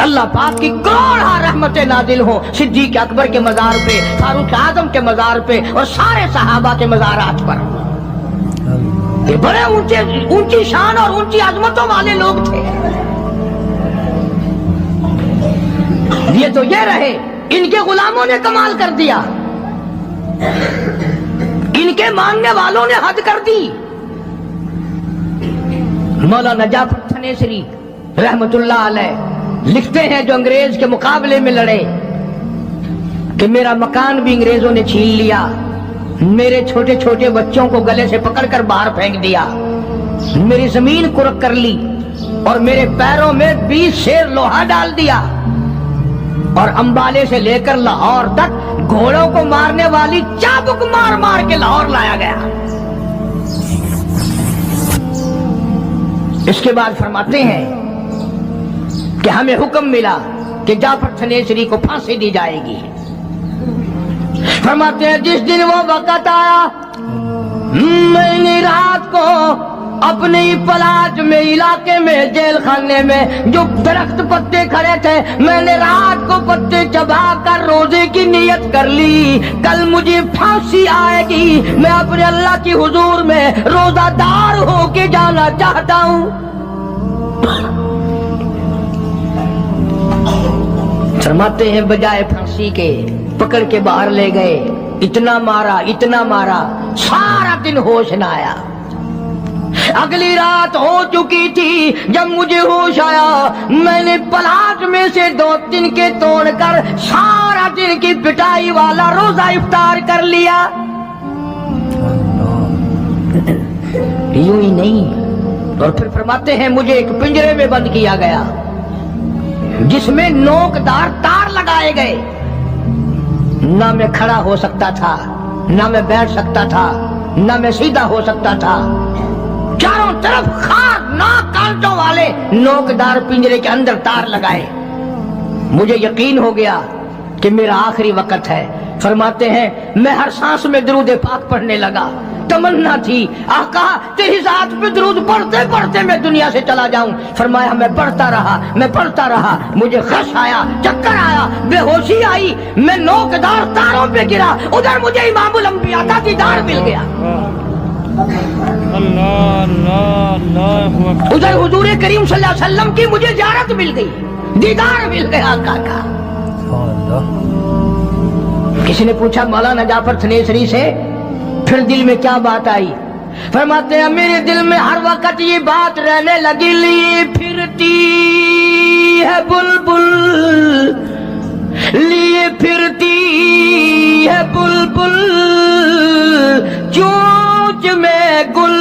अल्लाह पाक की करोड़ों रहमतें नाजिल हो सिद्दीक अकबर के मजार पे, फारूक आजम के मजार पे और सारे सहाबा के मजारात पर। ये बड़े ऊंची शान और ऊंची अजमतों वाले लोग थे। ये तो ये रहे, इनके गुलामों ने कमाल कर दिया, کے ماننے والوں نے حد کر دی. مولانا جعفر تھنیسری رحمت اللہ علیہ لکھتے ہیں جو انگریز کے مقابلے میں لڑے کہ میرا مکان بھی انگریزوں نے چھین لیا, میرے چھوٹے چھوٹے بچوں کو گلے سے پکڑ کر باہر پھینک دیا, میری زمین کرک کر لی اور میرے پیروں میں 20 شیر لوہا ڈال دیا, اور امبالے سے لے کر لاہور تک گھوڑوں کو مارنے والی چابک مار مار کے لاہور لایا گیا. اس کے بعد فرماتے ہیں کہ ہمیں حکم ملا کہ جعفر تھنیسری کو پھانسی دی جائے گی. فرماتے ہیں جس دن وہ وقت آیا میں نے رات کو اپنے پلاٹ میں علاقے میں جیل خانے میں جو درخت پتے کھڑے تھے میں نے رات کو پتے چبا کر روزے کی نیت کر لی, کل مجھے پھانسی آئے گی, میں اپنے اللہ کی حضور میں روزہ دار ہو کے جانا چاہتا ہوں. فرماتے ہیں بجائے پھانسی کے پکڑ کے باہر لے گئے, اتنا مارا سارا دن ہوش نہ آیا. اگلی رات ہو چکی تھی جب مجھے ہوش آیا, میں نے پلاٹ میں سے 2 تنکے توڑ کر سارا دن کی پٹائی والا روزہ افطار کر لیا. یوں ہی نہیں, اور پھر فرماتے ہیں مجھے ایک پنجرے میں بند کیا گیا جس میں نوکدار تار لگائے گئے. نہ میں کھڑا ہو سکتا تھا, نہ میں بیٹھ سکتا تھا, نہ میں سیدھا ہو سکتا تھا. چاروں طرف خار ناک کانٹوں والے نوکدار پنجرے کے اندر تار لگائے. مجھے یقین ہو گیا کہ میرا آخری وقت ہے. فرماتے ہیں میں ہر سانس میں درود پاک پڑھنے لگا. تمنا تھی آقا تیری ذات پہ درود پڑھتے پڑھتے میں دنیا سے چلا جاؤں. فرمایا میں پڑھتا رہا, مجھے خش آیا, چکر آیا, بے ہوشی آئی, میں نوکدار تاروں پہ گرا. ادھر مجھے امام الانبیاء کا دیدار مل گیا, ادھر حضور کریم صلی اللہ علیہ وسلم کی مجھے زیارت مل گئی, دیدار مل گیا آقا کا. کسی نے پوچھا مولانا جعفر تھنیسری سے پھر دل میں کیا بات آئی؟ فرماتے ہیں میرے دل میں ہر وقت یہ بات رہنے لگی, لیے پھرتی ہے بلبل, لیے پھرتی ہے بلبل, چونچ میں گل,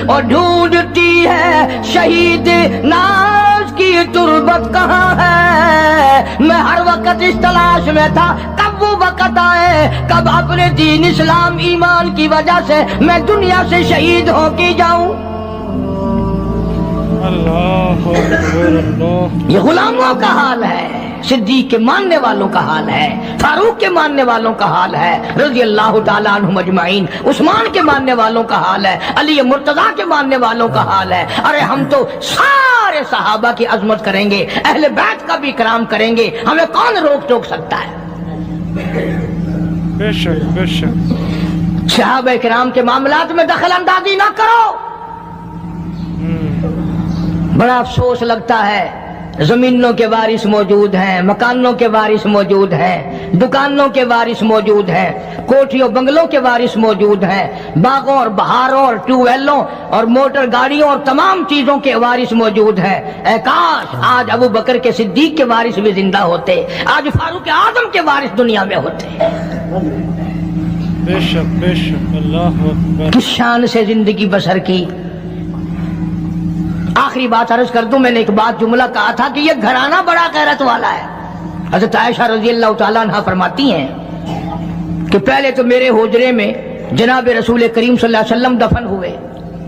اور ڈھونڈتی ہے شہید ناز کی تربت کہاں ہے. میں ہر وقت اس تلاش میں تھا کب وہ وقت آئے کب اپنے دین اسلام ایمان کی وجہ سے میں دنیا سے شہید ہو کے جاؤں. یہ غلاموں کا حال ہے, صدیق کے ماننے والوں کا حال ہے, فاروق کے ماننے والوں کا حال ہے, رضی اللہ تعالیٰ عنہم اجمعین, عثمان کے ماننے والوں کا حال ہے, علی مرتضیٰ کے ماننے والوں کا حال ہے. ارے ہم تو سارے صحابہ کی عظمت کریں گے, اہل بیت کا بھی کرام کریں گے, ہمیں کون روک ٹوک سکتا ہے؟ بے شک صحابہ کرام کے معاملات میں دخل اندازی نہ کرو. بڑا افسوس لگتا ہے زمینوں کے وارث موجود ہیں, مکانوں کے وارث موجود ہیں, دکانوں کے وارث موجود ہیں, کوٹھیوں بنگلوں کے وارث موجود ہیں, باغوں اور بہاروں اور ٹیوب ویلوں اور موٹر گاڑیوں اور تمام چیزوں کے وارث موجود ہیں. اے کاش آج ابو بکر کے صدیق کے وارث بھی زندہ ہوتے, آج فاروق اعظم کے وارث دنیا میں ہوتے. بے شک اللہ اکبر. کس شان سے زندگی بسر کی. آخری بات عرض کر دوں, میں نے ایک بات جملہ کہا تھا کہ یہ گھرانہ بڑا غیرت والا ہے. حضرت عائشہ رضی اللہ تعالیٰ عنہ فرماتی ہیں کہ پہلے تو میرے حجرے میں جناب رسول کریم صلی اللہ علیہ وسلم دفن ہوئے,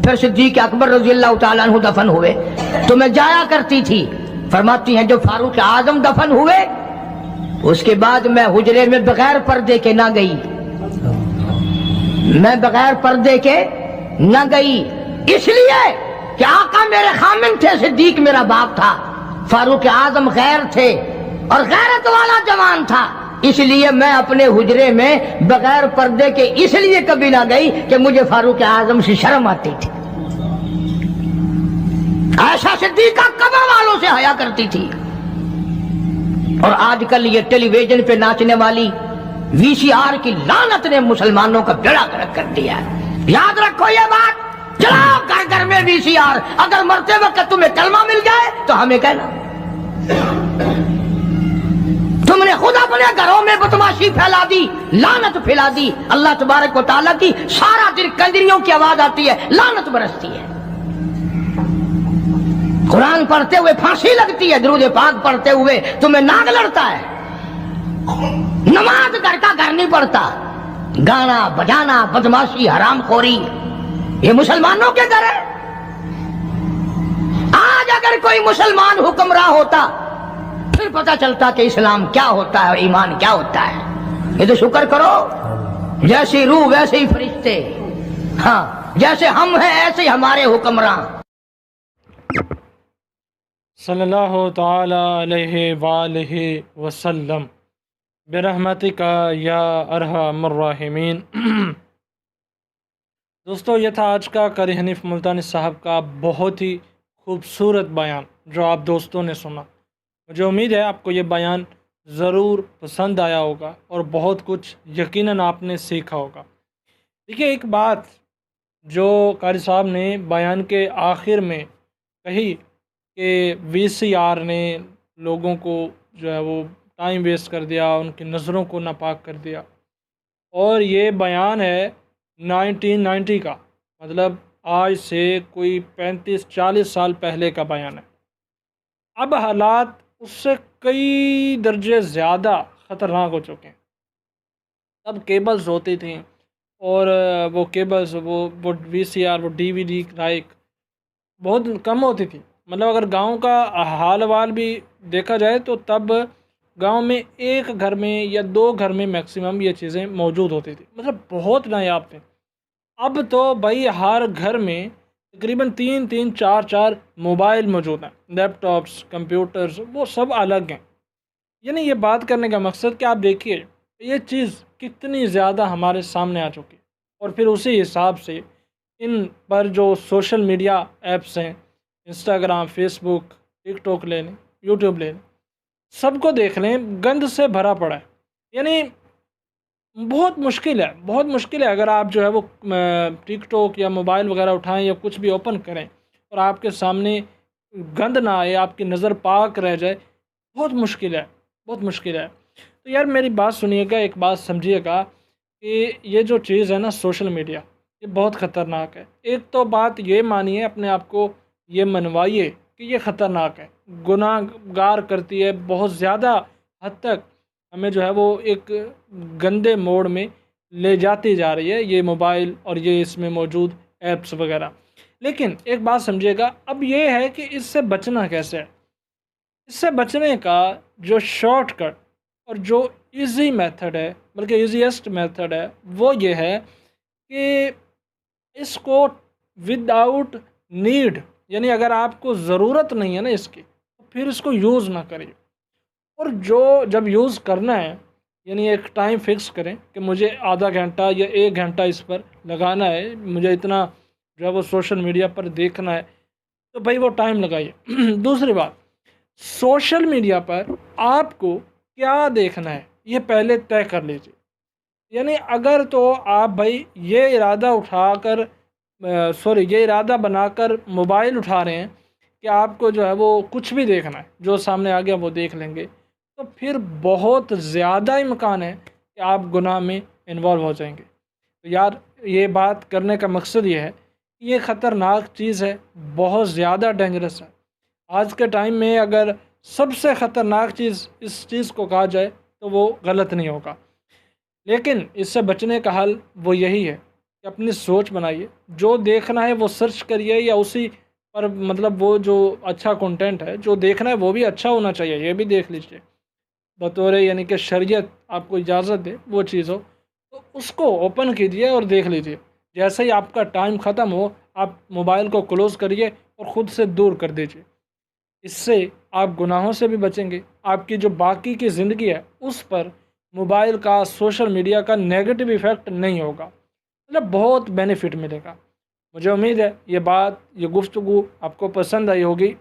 پھر صدیق اکبر رضی اللہ تعالیٰ عنہ دفن ہوئے, تو میں جایا کرتی تھی. فرماتی ہیں جو فاروق اعظم دفن ہوئے اس کے بعد میں حجرے میں بغیر پردے کے نہ گئی, میں بغیر پردے کے نہ گئی, اس لیے کہ آقا میرے خامن تھے, صدیق میرا باپ تھا, فاروق اعظم غیر تھے اور غیرت والا جوان تھا, اس لیے میں اپنے حجرے میں بغیر پردے کے اس لیے کبھی نہ گئی کہ مجھے فاروق اعظم سے شرم آتی تھی. عائشہ صدیقہ قبر والوں سے حیا کرتی تھی. اور آج کل یہ ٹیلی ویژن پہ ناچنے والی وی سی آر کی لعنت نے مسلمانوں کا بیڑا غرق کر دیا ہے۔ یاد رکھو یہ بات، چلاؤ گھر گھر میں وی سی آر، اگر مرتے وقت تمہیں کلمہ مل جائے تو ہمیں کہنا۔ تم نے خود اپنے گھروں میں بدماشی پھیلا دی، لعنت پھیلا دی، اللہ تبارک و تعالیٰ کی سارا دن کنجریوں کی آواز آتی ہے، لعنت برستی ہے۔ قرآن پڑھتے ہوئے پھانسی لگتی ہے، درود پاک پڑھتے ہوئے تمہیں ناگ لڑتا ہے، نماز گھر کا گھر نہیں پڑھتا، گانا بجانا بدماشی حرام خوری، یہ مسلمانوں کے گھر ہے۔ آج اگر کوئی مسلمان حکمراں ہوتا پھر پتہ چلتا کہ اسلام کیا ہوتا ہے اور ایمان کیا ہوتا ہے۔ یہ تو شکر کرو، جیسی روح ویسے ہی فرشتے، ہاں جیسے ہم ہیں ایسے ہی ہمارے حکمراں۔ صلی اللہ تعالی علیہ وآلہ وسلم برحمتک یا ارحم الراحمین۔ دوستو، یہ تھا آج کا قاری حنیف ملتانی صاحب کا بہت ہی خوبصورت بیان جو آپ دوستوں نے سنا۔ مجھے امید ہے آپ کو یہ بیان ضرور پسند آیا ہوگا اور بہت کچھ یقیناً آپ نے سیکھا ہوگا۔ دیکھیے، ایک بات جو قاری صاحب نے بیان کے آخر میں کہی کہ وی سی آر نے لوگوں کو جو ہے وہ ٹائم ویسٹ کر دیا، ان کی نظروں کو ناپاک کر دیا، اور یہ بیان ہے 1990 کا، مطلب آج سے کوئی 35-40 سال پہلے کا بیان ہے۔ اب حالات اس سے کئی درجے زیادہ خطرناک ہو چکے ہیں۔ اب کیبلز ہوتی تھیں اور وہ کیبلز وہ وی سی آر، وہ ڈی وی ڈی رائک بہت کم ہوتی تھی۔ مطلب اگر گاؤں کا حال وال بھی دیکھا جائے تو تب گاؤں میں ایک گھر میں یا 2 گھر میں میکسیمم یہ چیزیں موجود ہوتی تھی، مطلب بہت نایاب تھے۔ اب تو بھائی ہر گھر میں تقریباً 3-4 موبائل موجود ہیں، لیپ ٹاپس، کمپیوٹرز، وہ سب الگ ہیں۔ یعنی یہ بات کرنے کا مقصد کہ آپ دیکھیے یہ چیز کتنی زیادہ ہمارے سامنے آ چکی ہے، اور پھر اسی حساب سے ان پر جو سوشل میڈیا ایپس ہیں، انسٹاگرام، فیس بک، ٹک ٹاک لے لیں، یوٹیوب لے لیں، سب کو دیکھ لیں، گند سے بھرا پڑا ہے۔ یعنی بہت مشکل ہے اگر آپ جو ہے وہ ٹک ٹاک یا موبائل وغیرہ اٹھائیں یا کچھ بھی اوپن کریں اور آپ کے سامنے گند نہ آئے، آپ کی نظر پاک رہ جائے، بہت مشکل ہے۔ تو یار میری بات سنیے گا، ایک بات سمجھیے گا کہ یہ جو چیز ہے نا سوشل میڈیا، یہ بہت خطرناک ہے۔ ایک تو بات یہ مانیے، اپنے آپ کو یہ منوائیے کہ یہ خطرناک ہے، گناہ گار کرتی ہے، بہت زیادہ حد تک ہمیں جو ہے وہ ایک گندے موڑ میں لے جاتی جا رہی ہے یہ موبائل اور یہ اس میں موجود ایپس وغیرہ۔ لیکن ایک بات سمجھیے گا، اب یہ ہے کہ اس سے بچنا کیسے ہے۔ اس سے بچنے کا جو شارٹ کٹ اور جو ایزی میتھڈ ہے، بلکہ ایزیسٹ میتھڈ ہے، وہ یہ ہے کہ اس کو ود آؤٹ نیڈ، یعنی اگر آپ کو ضرورت نہیں ہے نا اس کی، تو پھر اس کو یوز نہ کریے، اور جب یوز کرنا ہے یعنی ایک ٹائم فکس کریں کہ مجھے آدھا گھنٹہ یا 1 گھنٹہ اس پر لگانا ہے، مجھے اتنا جو ہے وہ سوشل میڈیا پر دیکھنا ہے، تو بھائی وہ ٹائم لگائیے۔ دوسری بات، سوشل میڈیا پر آپ کو کیا دیکھنا ہے یہ پہلے طے کر لیجیے۔ یعنی اگر تو آپ بھائی یہ ارادہ بنا کر موبائل اٹھا رہے ہیں کہ آپ کو جو ہے وہ کچھ بھی دیکھنا ہے، جو سامنے آ گیا وہ دیکھ لیں گے، تو پھر بہت زیادہ امکان ہے کہ آپ گناہ میں انوالو ہو جائیں گے۔ تو یار یہ بات کرنے کا مقصد یہ ہے کہ یہ خطرناک چیز ہے، بہت زیادہ ڈینجرس ہے۔ آج کے ٹائم میں اگر سب سے خطرناک چیز اس چیز کو کہا جائے تو وہ غلط نہیں ہوگا، لیکن اس سے بچنے کا حل وہ یہی ہے کہ اپنی سوچ بنائیے، جو دیکھنا ہے وہ سرچ کریے، یا اسی پر مطلب وہ جو اچھا کنٹینٹ ہے جو دیکھنا ہے وہ بھی اچھا ہونا چاہیے، یہ بھی دیکھ لیجیے، بطور یعنی کہ شریعت آپ کو اجازت دے وہ چیز ہو تو اس کو اوپن کیجیے اور دیکھ لیجیے۔ جیسے ہی آپ کا ٹائم ختم ہو آپ موبائل کو کلوز کریے اور خود سے دور کر دیجیے۔ اس سے آپ گناہوں سے بھی بچیں گے، آپ کی جو باقی کی زندگی ہے اس پر موبائل کا، سوشل میڈیا کا نیگیٹو ایفیکٹ نہیں ہوگا، مطلب بہت بینیفٹ ملے گا۔ مجھے امید ہے یہ گفتگو آپ کو پسند آئی ہوگی۔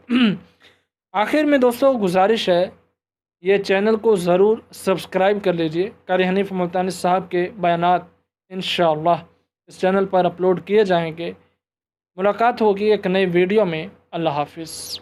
آخر میں دوستوں گزارش ہے یہ چینل کو ضرور سبسکرائب کر لیجئے۔ قاری حنیف ملتانی صاحب کے بیانات انشاءاللہ اس چینل پر اپلوڈ کیے جائیں گے۔ ملاقات ہوگی ایک نئی ویڈیو میں۔ اللہ حافظ۔